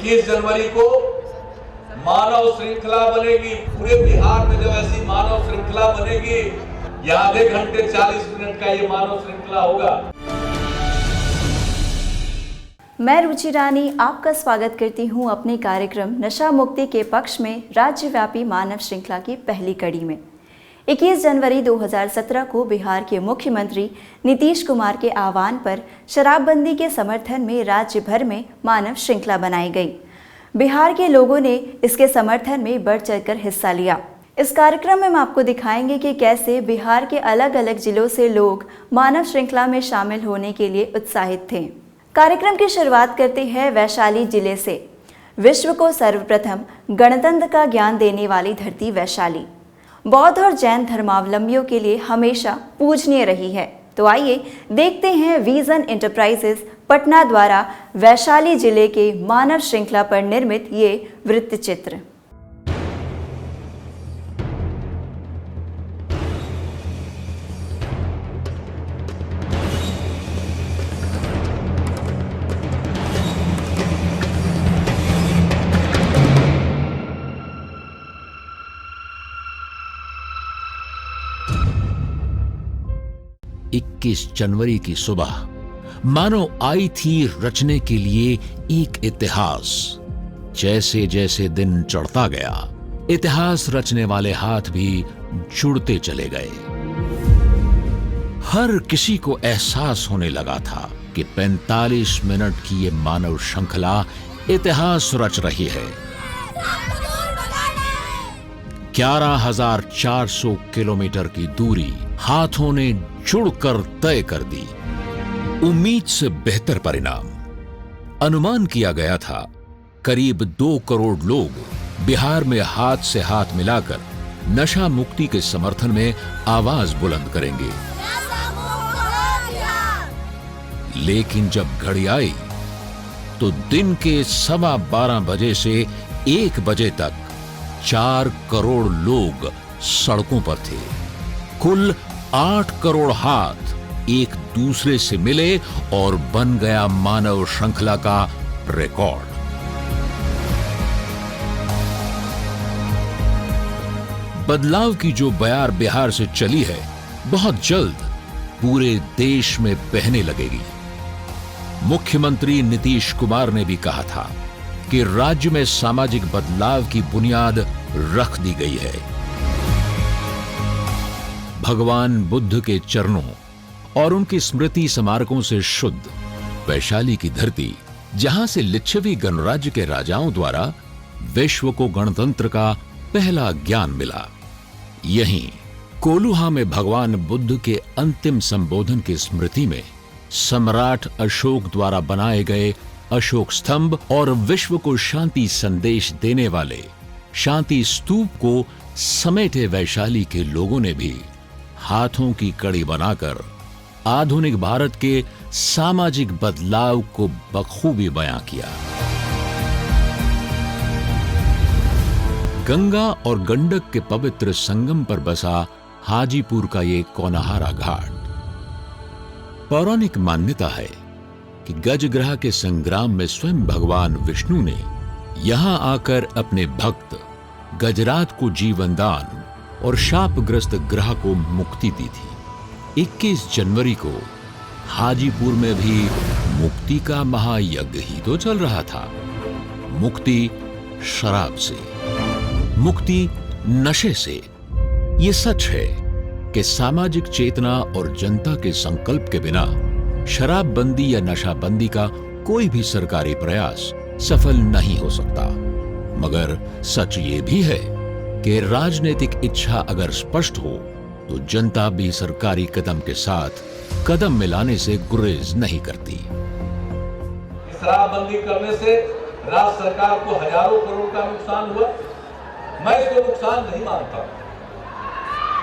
21 जनवरी को मानव श्रृंखला बनेगी। पूरे बिहार में जब ऐसी मानव श्रृंखला बनेगी, यह आधे घंटे 40 मिनट का ये मानव श्रृंखला होगा। मैं रुचि रानी आपका स्वागत करती हूं अपने कार्यक्रम नशा मुक्ति के पक्ष में राज्यव्यापी मानव श्रृंखला की पहली कड़ी में। 21 जनवरी 2017 को बिहार के मुख्यमंत्री नीतीश कुमार के आह्वान पर शराबबंदी के समर्थन में राज्य भर में मानव श्रृंखला बनाई गई। बिहार के लोगों ने इसके समर्थन में बढ़ चढ़कर हिस्सा लिया। इस कार्यक्रम में हम आपको दिखाएंगे कि कैसे बिहार के अलग अलग जिलों से लोग मानव श्रृंखला में शामिल होने के लिए उत्साहित थे। कार्यक्रम की शुरुआत करते हैं वैशाली जिले से। विश्व को सर्वप्रथम गणतंत्र का ज्ञान देने वाली धरती वैशाली बौद्ध और जैन धर्मावलंबियों के लिए हमेशा पूजनीय रही है। तो आइए देखते हैं विजन एंटरप्राइजेस पटना द्वारा वैशाली जिले के मानव श्रृंखला पर निर्मित ये वृत्तचित्र। जनवरी की सुबह मानो आई थी रचने के लिए एक इतिहास। जैसे जैसे दिन चढ़ता गया, इतिहास रचने वाले हाथ भी जुड़ते चले गए। हर किसी को एहसास होने लगा था कि 45 मिनट की ये मानव श्रृंखला इतिहास रच रही है। 11,400 किलोमीटर की दूरी हाथों ने जुड़कर तय कर दी। उम्मीद से बेहतर परिणाम। अनुमान किया गया था करीब 2 करोड़ लोग बिहार में हाथ से हाथ मिलाकर नशा मुक्ति के समर्थन में आवाज बुलंद करेंगे। लेकिन जब घड़ी आई तो दिन के 12:15 बजे से 1 बजे तक 4 करोड़ लोग सड़कों पर थे। कुल 8 करोड़ हाथ एक दूसरे से मिले और बन गया मानव श्रृंखला का रिकॉर्ड। बदलाव की जो बयार बिहार से चली है, बहुत जल्द पूरे देश में बहने लगेगी। मुख्यमंत्री नीतीश कुमार ने भी कहा था कि राज्य में सामाजिक बदलाव की बुनियाद रख दी गई है। भगवान बुद्ध के चरणों और उनकी स्मृति स्मारकों से शुद्ध वैशाली की धरती, जहां से लिच्छवी गणराज्य के राजाओं द्वारा विश्व को गणतंत्र का पहला ज्ञान मिला। यहीं कोल्हुआ में भगवान बुद्ध के अंतिम संबोधन की स्मृति में सम्राट अशोक द्वारा बनाए गए अशोक स्तंभ और विश्व को शांति संदेश देने वाले शांति स्तूप को समेटे वैशाली के लोगों ने भी हाथों की कड़ी बनाकर आधुनिक भारत के सामाजिक बदलाव को बखूबी बयां किया। गंगा और गंडक के पवित्र संगम पर बसा हाजीपुर का ये कोनाहारा घाट। पौराणिक मान्यता है कि गजग्रह के संग्राम में स्वयं भगवान विष्णु ने यहां आकर अपने भक्त गजराज को जीवन दान और शापग्रस्त ग्रह को मुक्ति दी थी। 21 जनवरी को हाजीपुर में भी मुक्ति का महायज्ञ ही तो चल रहा था। मुक्ति शराब से, मुक्ति नशे से। ये सच है कि सामाजिक चेतना और जनता के संकल्प के बिना शराबबंदी या नशाबंदी का कोई भी सरकारी प्रयास सफल नहीं हो सकता। मगर सच ये भी है कि राजनीतिक इच्छा अगर स्पष्ट हो तो जनता भी सरकारी कदम के साथ कदम मिलाने से गुरेज नहीं करती। शराबबंदी करने से राज्य सरकार को हजारों करोड़ का नुकसान हुआ। मैं इसको नुकसान नहीं मानता,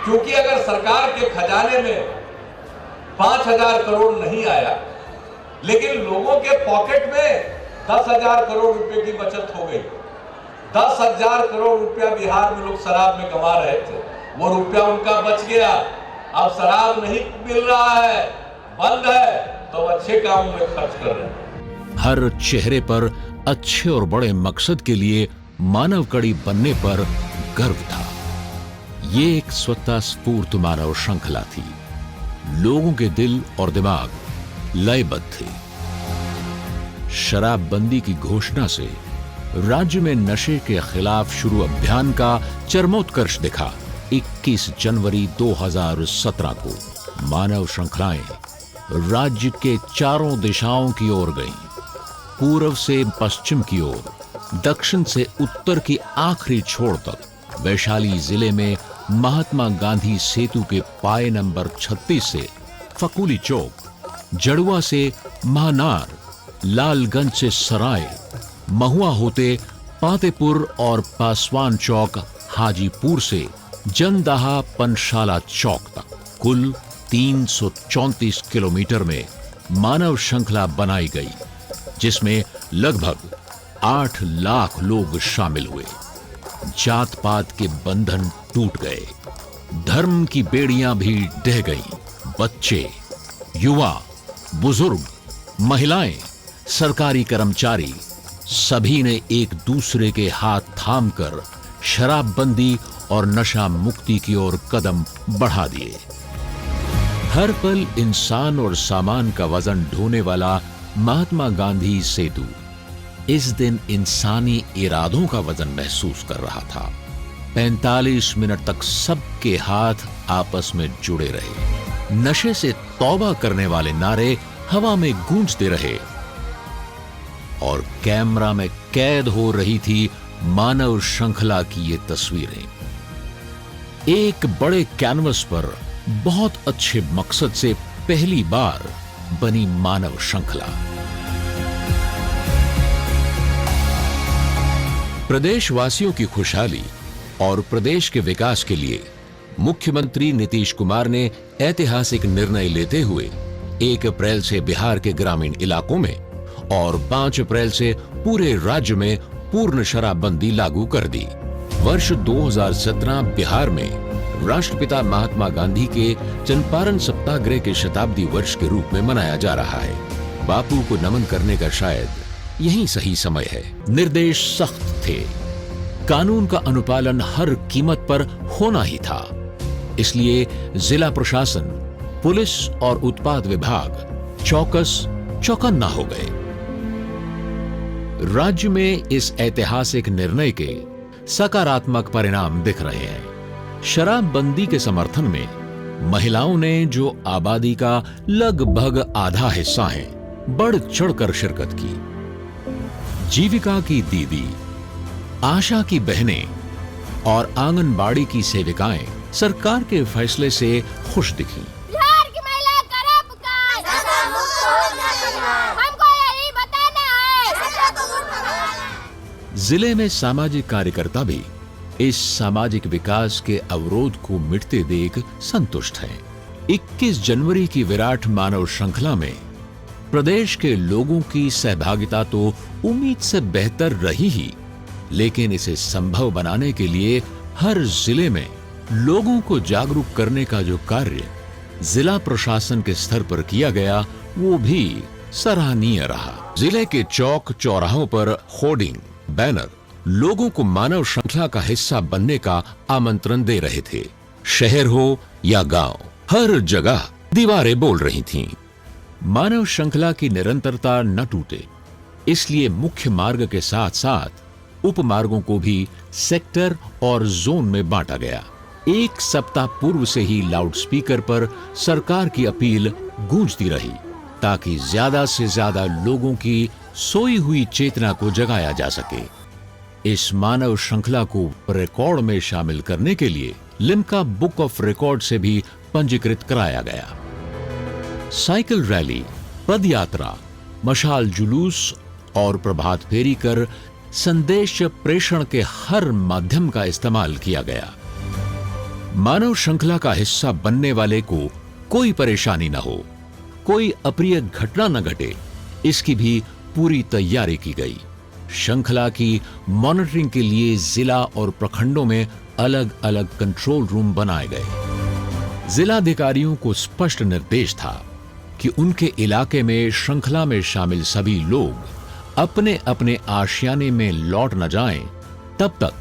क्योंकि अगर सरकार के खजाने में 5,000 करोड़ नहीं आया, लेकिन लोगों के पॉकेट में 10,000 करोड़ रुपए की बचत हो गई। 10,000 करोड़ रुपया बिहार में लोग शराब में कमा रहे थे, वो रुपया उनका बच गया। अब शराब नहीं मिल रहा है, बंद है, तो अच्छे कामों में खर्च कर रहे हैं। हर चेहरे पर अच्छे और बड़े मकसद के लिए मानव कड़ी बनने पर गर्व था। ये एक स्वतः स्फूर्त मानव श्रृंखला थी। लोगों के दिल और दिमाग लयबद्ध थे। शराबबंदी की घोषणा से राज्य में नशे के खिलाफ शुरू अभियान का चरमोत्कर्ष दिखा। 21 जनवरी 2017 को मानव श्रृंखलाएं राज्य के चारों दिशाओं की ओर गईं। पूर्व से पश्चिम की ओर, दक्षिण से उत्तर की आखिरी छोर तक। वैशाली जिले में महात्मा गांधी सेतु के पाए नंबर 36 से फकूली चौक, जड़ुआ से महानार, लालगंज से सराय, महुआ होते पातेपुर और पासवान चौक, हाजीपुर से जनदाहा पनशाला चौक तक कुल 334 किलोमीटर में मानव श्रृंखला बनाई गई, जिसमें लगभग 8 लाख लोग शामिल हुए। जात पात के बंधन टूट गए, धर्म की बेड़ियां भी ढह गईं। बच्चे, युवा, बुजुर्ग, महिलाएं, सरकारी कर्मचारी सभी ने एक दूसरे के हाथ थामकर शराबबंदी और नशा मुक्ति की ओर कदम बढ़ा दिए। हर पल इंसान और सामान का वजन ढोने वाला महात्मा गांधी सेतु इस दिन इंसानी इरादों का वजन महसूस कर रहा था। 45 मिनट तक सबके हाथ आपस में जुड़े रहे। नशे से तौबा करने वाले नारे हवा में गूंजते रहे और कैमरा में कैद हो रही थी मानव श्रृंखला की ये तस्वीरें। एक बड़े कैनवस पर बहुत अच्छे मकसद से पहली बार बनी मानव श्रृंखला। प्रदेशवासियों की खुशहाली और प्रदेश के विकास के लिए मुख्यमंत्री नीतीश कुमार ने ऐतिहासिक निर्णय लेते हुए 1 अप्रैल से बिहार के ग्रामीण इलाकों में और 5 अप्रैल से पूरे राज्य में पूर्ण शराबबंदी लागू कर दी। वर्ष 2017 बिहार में राष्ट्रपिता महात्मा गांधी के चंपारण सत्याग्रह के शताब्दी वर्ष के रूप में मनाया जा रहा है। बापू को नमन करने का शायद यही सही समय है। निर्देश सख्त थे, कानून का अनुपालन हर कीमत पर होना ही था। इसलिए जिला प्रशासन, पुलिस और उत्पाद विभाग चौकन्ना हो गए। राज्य में इस ऐतिहासिक निर्णय के सकारात्मक परिणाम दिख रहे हैं। शराबबंदी के समर्थन में महिलाओं ने, जो आबादी का लगभग आधा हिस्सा है, बढ़ चढ़कर शिरकत की। जीविका की दीदी, आशा की बहनें और आंगनबाड़ी की सेविकाएं सरकार के फैसले से खुश दिखीं। बिहार की महिला करा पुकार, हमको यही बताना है। जिले में सामाजिक कार्यकर्ता भी इस सामाजिक विकास के अवरोध को मिटते देख संतुष्ट हैं। 21 जनवरी की विराट मानव श्रृंखला में प्रदेश के लोगों की सहभागिता तो उम्मीद से बेहतर रही ही, लेकिन इसे संभव बनाने के लिए हर जिले में लोगों को जागरूक करने का जो कार्य जिला प्रशासन के स्तर पर किया गया, वो भी सराहनीय रहा। जिले के चौक चौराहों पर होर्डिंग, बैनर लोगों को मानव श्रृंखला का हिस्सा बनने का आमंत्रण दे रहे थे। शहर हो या गांव, हर जगह दीवारें बोल रही थीं। मानव श्रृंखला की निरंतरता न टूटे, इसलिए मुख्य मार्ग के साथ साथ उपमार्गों को भी सेक्टर और जोन में बांटा गया। 1 सप्ताह पूर्व से ही लाउडस्पीकर पर सरकार की अपील गूंजती रही, ताकि ज्यादा से ज्यादा लोगों की सोई हुई चेतना को जगाया जा सके। इस मानव श्रृंखला को रिकॉर्ड में शामिल करने के लिए लिम्का बुक ऑफ रिकॉर्ड से भी पंजीकृत कराया गया। साइकिल रैली, पद यात्रा, मशाल जुलूस और प्रभात फेरी कर संदेश प्रेषण के हर माध्यम का इस्तेमाल किया गया। मानव श्रृंखला का हिस्सा बनने वाले को कोई परेशानी न हो, कोई अप्रिय घटना न घटे, इसकी भी पूरी तैयारी की गई। श्रृंखला की मॉनिटरिंग के लिए जिला और प्रखंडों में अलग अलग कंट्रोल रूम बनाए गए। जिलाधिकारियों को स्पष्ट निर्देश था कि उनके इलाके में श्रृंखला में शामिल सभी लोग अपने अपने आशियाने में लौट न जाएं, तब तक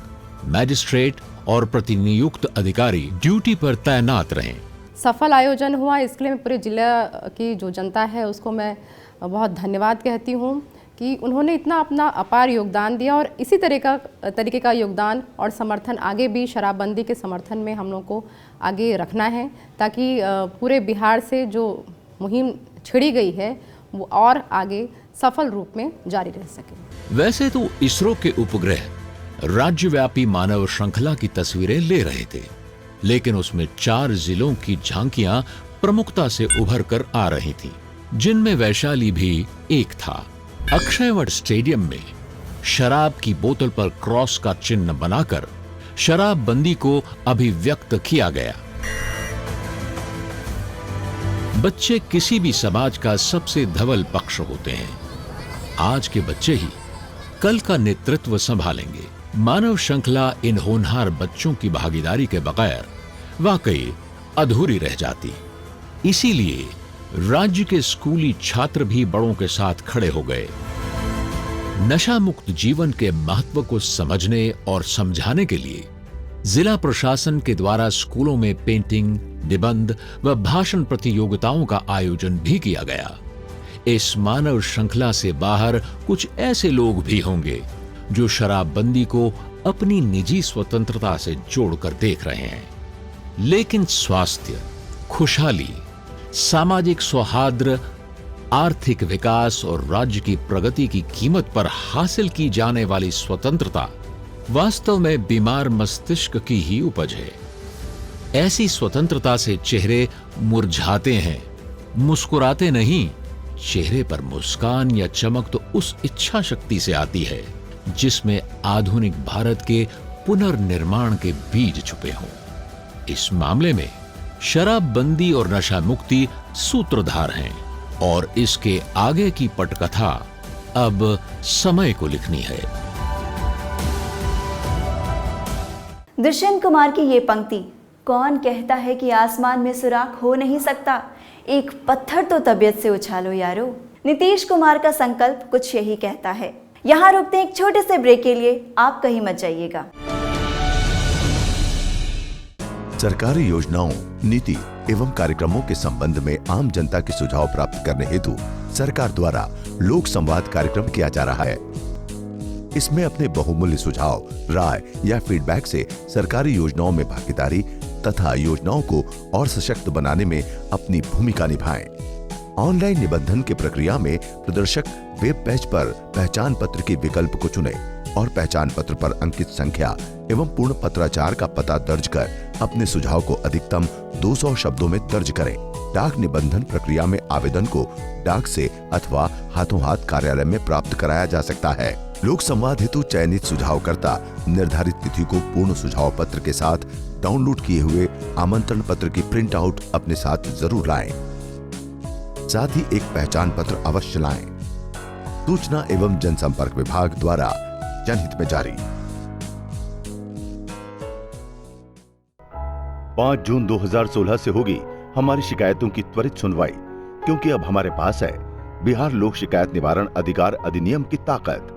मैजिस्ट्रेट और प्रतिनियुक्त अधिकारी ड्यूटी पर तैनात रहें। सफल आयोजन हुआ, इसके लिए पूरे जिला की जो जनता है उसको मैं बहुत धन्यवाद कहती हूँ कि उन्होंने इतना अपना अपार योगदान दिया और इसी तरीके का योगदान और समर्थन आगे भी शराबबंदी के समर्थन में हम लोग को आगे रखना है, ताकि पूरे बिहार से जो मुहिम छिड़ी गई है वो और आगे सफल रूप में जारी रह सके। वैसे तो इसरो के उपग्रह राज्यव्यापी मानव श्रृंखला की तस्वीरें ले रहे थे, लेकिन उसमें 4 जिलों की झांकियां प्रमुखता से उभर कर आ रही थीं, जिनमें वैशाली भी एक था। अक्षयवट स्टेडियम में शराब की बोतल पर क्रॉस का चिन्ह बनाकर शराबबंदी को अभिव्यक्त किया गया। बच्चे किसी भी समाज का सबसे धवल पक्ष होते हैं। आज के बच्चे ही कल का नेतृत्व संभालेंगे। मानव श्रृंखला इन होनहार बच्चों की भागीदारी के बगैर वाकई अधूरी रह जाती। इसीलिए राज्य के स्कूली छात्र भी बड़ों के साथ खड़े हो गए। नशा मुक्त जीवन के महत्व को समझने और समझाने के लिए जिला प्रशासन के द्वारा स्कूलों में पेंटिंग, निबंध व भाषण प्रतियोगिताओं का आयोजन भी किया गया। इस मानव श्रृंखला से बाहर कुछ ऐसे लोग भी होंगे जो शराबबंदी को अपनी निजी स्वतंत्रता से जोड़कर देख रहे हैं, लेकिन स्वास्थ्य, खुशहाली, सामाजिक सौहार्द, आर्थिक विकास और राज्य की प्रगति की कीमत पर हासिल की जाने वाली स्वतंत्रता वास्तव में बीमार मस्तिष्क की ही उपज है। ऐसी स्वतंत्रता से चेहरे मुरझाते हैं, मुस्कुराते नहीं। चेहरे पर मुस्कान या चमक तो उस इच्छा शक्ति से आती है जिसमें आधुनिक भारत के पुनर्निर्माण के बीज छुपे हों। इस मामले में शराबबंदी और नशा मुक्ति सूत्रधार हैं और इसके आगे की पटकथा अब समय को लिखनी है। दुष्यंत कुमार की ये पंक्ति, कौन कहता है कि आसमान में सुराख हो नहीं सकता, एक पत्थर तो तबीयत से उछालो यारो। नीतीश कुमार का संकल्प कुछ यही कहता है। यहाँ रुकते हैं एक छोटे से ब्रेक के लिए, आप कहीं मत जाइएगा। सरकारी योजनाओं, नीति एवं कार्यक्रमों के संबंध में आम जनता के सुझाव प्राप्त करने हेतु सरकार द्वारा लोक संवाद कार्यक्रम किया जा रहा है। इसमें अपने बहुमूल्य सुझाव, राय या फीडबैक से सरकारी योजनाओं में भागीदारी तथा योजनाओं को और सशक्त बनाने में अपनी भूमिका निभाएं। ऑनलाइन निबंधन की प्रक्रिया में प्रदर्शक वेब पेज पर पहचान पत्र के विकल्प को चुनें और पहचान पत्र पर अंकित संख्या एवं पूर्ण पत्राचार का पता दर्ज कर अपने सुझाव को अधिकतम 200 शब्दों में दर्ज करें। डाक निबंधन प्रक्रिया में आवेदन को डाक से अथवा हाथों हाथ कार्यालय में प्राप्त कराया जा सकता है। लोक संवाद हेतु चयनित सुझावकर्ता निर्धारित तिथि को पूर्ण सुझाव पत्र के साथ डाउनलोड किए हुए आमंत्रण पत्र की प्रिंट आउट अपने साथ जरूर लाएं। साथ ही एक पहचान पत्र अवश्य लाएं। सूचना एवं जनसंपर्क विभाग द्वारा जनहित में जारी। 5 जून 2016 से होगी हमारी शिकायतों की त्वरित सुनवाई, क्योंकि अब हमारे पास है बिहार लोक शिकायत निवारण अधिकार अधिनियम की ताकत।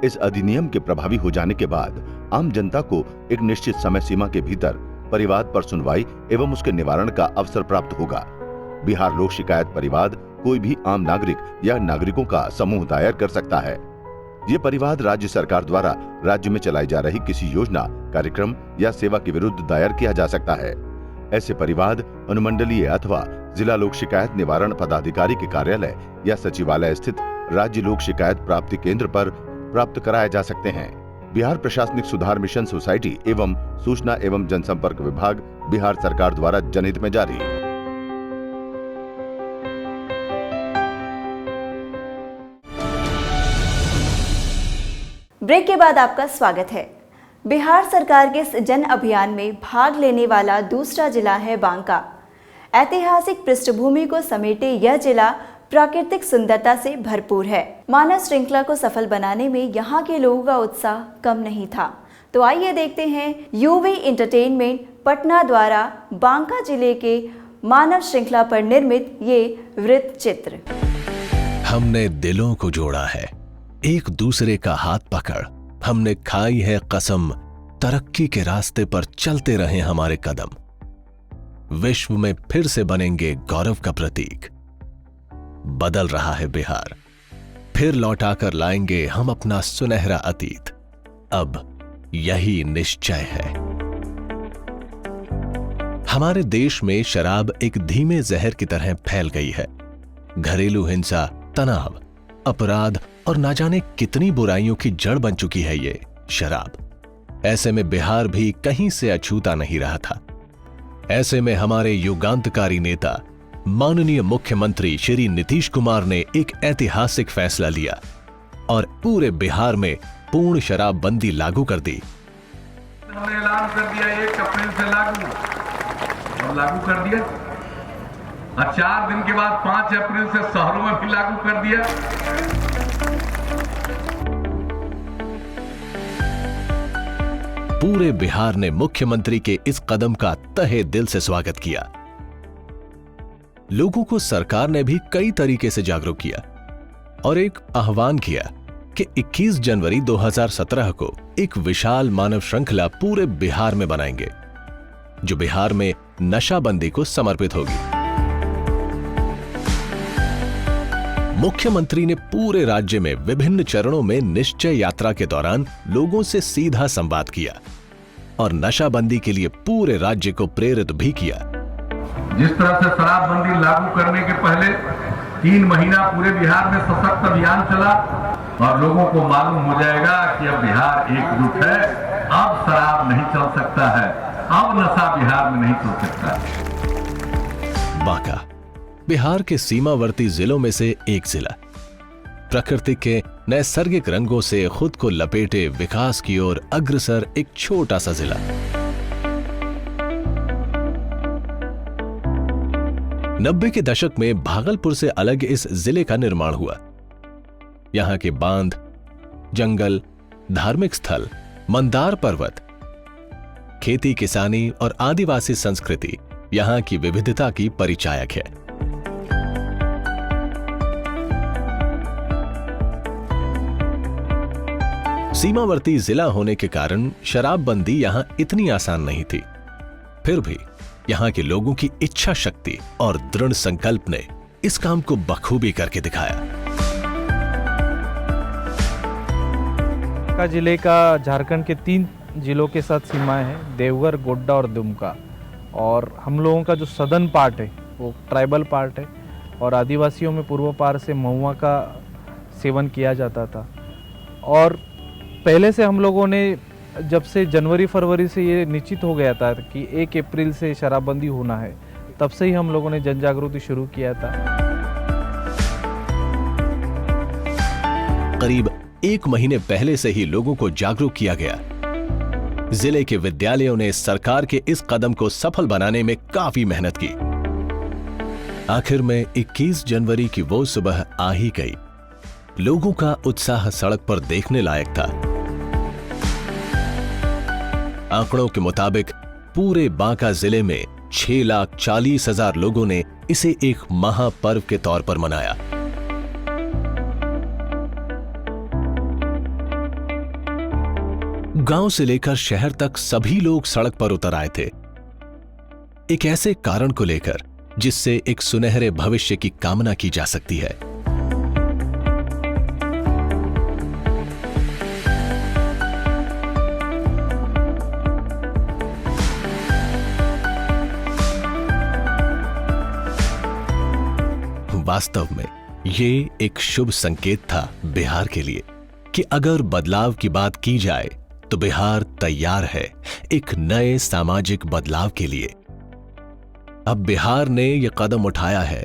इस अधिनियम के प्रभावी हो जाने के बाद आम जनता को एक निश्चित समय सीमा के भीतर परिवाद पर सुनवाई एवं उसके निवारण का अवसर प्राप्त होगा। बिहार लोक शिकायत परिवाद कोई भी आम नागरिक या नागरिकों का समूह दायर कर सकता है। ये परिवाद राज्य सरकार द्वारा राज्य में चलाई जा रही किसी योजना, कार्यक्रम या सेवा के विरुद्ध दायर किया जा सकता है। ऐसे परिवाद अनुमंडलीय अथवा जिला लोक शिकायत निवारण पदाधिकारी के कार्यालय या सचिवालय स्थित राज्य लोक शिकायत प्राप्ति केंद्र पर प्राप्त कराए जा सकते हैं। बिहार प्रशासनिक सुधार मिशन सोसाइटी एवं सूचना एवं जनसंपर्क विभाग बिहार सरकार द्वारा जनहित में जारी। ब्रेक के बाद आपका स्वागत है। बिहार सरकार के इस जन अभियान में भाग लेने वाला दूसरा जिला है बांका। ऐतिहासिक पृष्ठभूमि को समेटे यह जिला प्राकृतिक सुंदरता से भरपूर है। मानव श्रृंखला को सफल बनाने में यहाँ के लोगों का उत्साह कम नहीं था। तो आइए देखते हैं यूवी एंटरटेनमेंट पटना द्वारा बांका जिले के मानव श्रृंखला पर निर्मित ये वृत्त चित्र। हमने दिलों को जोड़ा है, एक दूसरे का हाथ पकड़ हमने खाई है कसम, तरक्की के रास्ते पर चलते रहे हमारे कदम। विश्व में फिर से बनेंगे गौरव का प्रतीक। बदल रहा है बिहार, फिर लौटाकर लाएंगे हम अपना सुनहरा अतीत। अब यही निश्चय है। हमारे देश में शराब एक धीमे जहर की तरह फैल गई है। घरेलू हिंसा, तनाव, अपराध और ना जाने कितनी बुराइयों की जड़ बन चुकी है ये शराब। ऐसे में बिहार भी कहीं से अछूता नहीं रहा था। ऐसे में हमारे युगांतकारी नेता माननीय मुख्यमंत्री श्री नीतीश कुमार ने एक ऐतिहासिक फैसला लिया और पूरे बिहार में पूर्ण शराबबंदी लागू कर दी। हमने ऐलान कर दिया 1 अप्रैल से लागू कर दिया और 4 दिन के बाद 5 अप्रैल से शहरों में भी लागू कर दिया। पूरे बिहार ने मुख्यमंत्री के इस कदम का तहे दिल से स्वागत किया। लोगों को सरकार ने भी कई तरीके से जागरूक किया और एक आह्वान किया कि 21 जनवरी 2017 को एक विशाल मानव श्रृंखला पूरे बिहार में बनाएंगे, जो बिहार में नशाबंदी को समर्पित होगी। मुख्यमंत्री ने पूरे राज्य में विभिन्न चरणों में निश्चय यात्रा के दौरान लोगों से सीधा संवाद किया और नशाबंदी के लिए पूरे राज्य को प्रेरित भी किया। जिस तरह से शराबबंदी लागू करने के पहले 3 महीना पूरे बिहार में सशक्त अभियान चला और लोगों को मालूम हो जाएगा कि अब बिहार एकजुट है, अब शराब नहीं चल सकता है, अब नशा बिहार में नहीं चल सकता है। बांका बिहार के सीमावर्ती जिलों में से एक जिला, प्रकृति के नैसर्गिक रंगों से खुद को लपेटे विकास की ओर अग्रसर एक छोटा सा जिला। नब्बे के दशक में भागलपुर से अलग इस जिले का निर्माण हुआ। यहां के बांध, जंगल, धार्मिक स्थल, मंदार पर्वत, खेती किसानी और आदिवासी संस्कृति यहां की विविधता की परिचायक है। सीमावर्ती जिला होने के कारण शराबबंदी यहां इतनी आसान नहीं थी। फिर भी यहां के लोगों की इच्छा शक्ति और दृढ़ संकल्प ने इस काम को बखूबी करके दिखाया। बांका जिले का झारखंड के 3 जिलों के साथ सीमाएं हैं, देवघर, गोड्डा और दुमका। और हम लोगों का जो सदर्न पार्ट है वो ट्राइबल पार्ट है और आदिवासियों में पूर्व पार से महुआ का सेवन किया जाता था। और पहले से हम लोगों ने, जब से जनवरी फरवरी से ये निश्चित हो गया था कि 1 अप्रैल से शराबबंदी होना है, तब से ही हम लोगों ने जन जागृति शुरू किया था। करीब 1 महीने पहले से ही लोगों को जागरूक किया गया। जिले के विद्यालयों ने सरकार के इस कदम को सफल बनाने में काफी मेहनत की। आखिर में 21 जनवरी की वो सुबह आ ही गई। लोगों का उत्साह सड़क पर देखने लायक था। आंकड़ों के मुताबिक पूरे बांका जिले में 6,40,000 लोगों ने इसे एक महापर्व के तौर पर मनाया। गांव से लेकर शहर तक सभी लोग सड़क पर उतर आए थे, एक ऐसे कारण को लेकर जिससे एक सुनहरे भविष्य की कामना की जा सकती है। वास्तव में ये एक शुभ संकेत था बिहार के लिए कि अगर बदलाव की बात की जाए तो बिहार तैयार है एक नए सामाजिक बदलाव के लिए। अब बिहार ने यह कदम उठाया है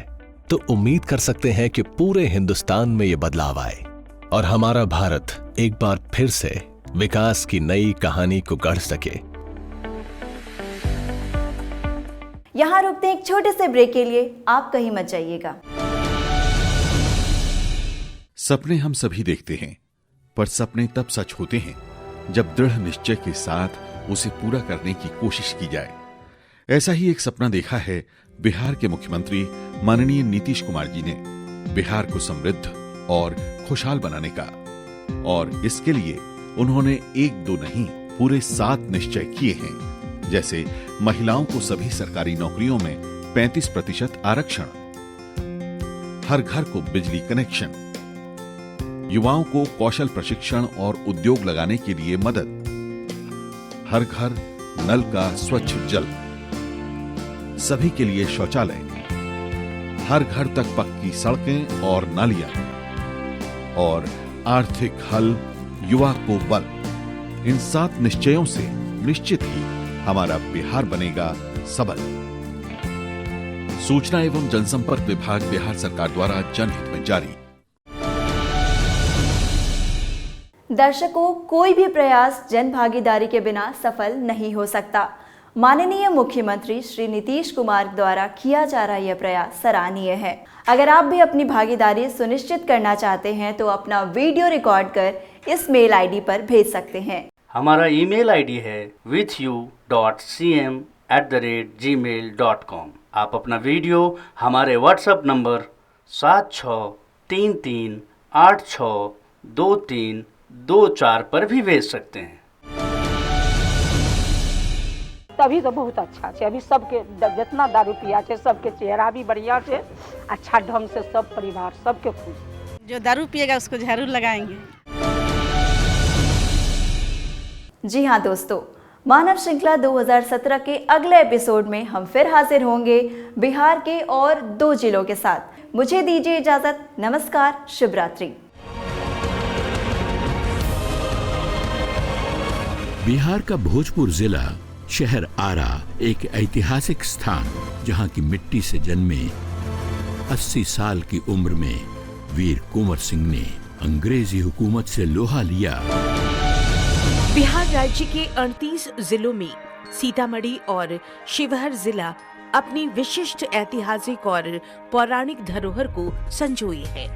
तो उम्मीद कर सकते हैं कि पूरे हिंदुस्तान में यह बदलाव आए और हमारा भारत एक बार फिर से विकास की नई कहानी को गढ़ सके। यहाँ रुकते हैं एक छोटे से ब्रेक के लिए, आप कहीं मत जाइएगा। सपने हम सभी देखते हैं, पर सपने तब सच होते हैं जब दृढ़ निश्चय के साथ उसे पूरा करने की कोशिश की जाए। ऐसा ही एक सपना देखा है बिहार के मुख्यमंत्री माननीय नीतीश कुमार जी ने बिहार को समृद्ध और खुशहाल बनाने का, और इसके लिए उन्होंने 1-2 नहीं पूरे 7 निश्चय किए हैं। जैसे महिलाओं को सभी सरकारी नौकरियों में 35% आरक्षण, हर घर को बिजली कनेक्शन, युवाओं को कौशल प्रशिक्षण और उद्योग लगाने के लिए मदद, हर घर नल का स्वच्छ जल, सभी के लिए शौचालय, हर घर तक पक्की सड़कें और नालियां, और आर्थिक हल, युवा को बल। इन 7 निश्चयों से निश्चित ही हमारा बिहार बनेगा सबल। सूचना एवं जनसंपर्क विभाग, बिहार सरकार द्वारा जनहित में जारी। दर्शकों, कोई भी प्रयास जन भागीदारी के बिना सफल नहीं हो सकता। माननीय मुख्यमंत्री श्री नीतीश कुमार द्वारा किया जा रहा यह प्रयास सराहनीय है। अगर आप भी अपनी भागीदारी सुनिश्चित करना चाहते हैं तो अपना वीडियो रिकॉर्ड कर इस मेल आईडी पर भेज सकते हैं। हमारा ईमेल आईडी है withu.cm@gmail.com। आप अपना वीडियो हमारे व्हाट्सएप नंबर 7633862324 पर भी भेज सकते हैं। तभी तो बहुत अच्छा है। अभी सबके जितना दारू पिया है सबके चेहरा भी बढ़िया है, अच्छा ढंग से सब परिवार सबके खुश। जो दारू पिएगा उसको जरूर लगाएंगे। जी हाँ दोस्तों, मानव श्रृंखला 2017 के अगले एपिसोड में हम फिर हाजिर होंगे बिहार के और 2 जिलों के साथ। मुझे दीजिए इजाजत। नमस्कार, शुभ रात्रि। बिहार का भोजपुर जिला शहर आरा एक ऐतिहासिक स्थान, जहां की मिट्टी से जन्मे 80 साल की उम्र में वीर कुंवर सिंह ने अंग्रेजी हुकूमत से लोहा लिया। बिहार राज्य के 38 जिलों में सीतामढ़ी और शिवहर जिला अपनी विशिष्ट ऐतिहासिक और पौराणिक धरोहर को संजोए है।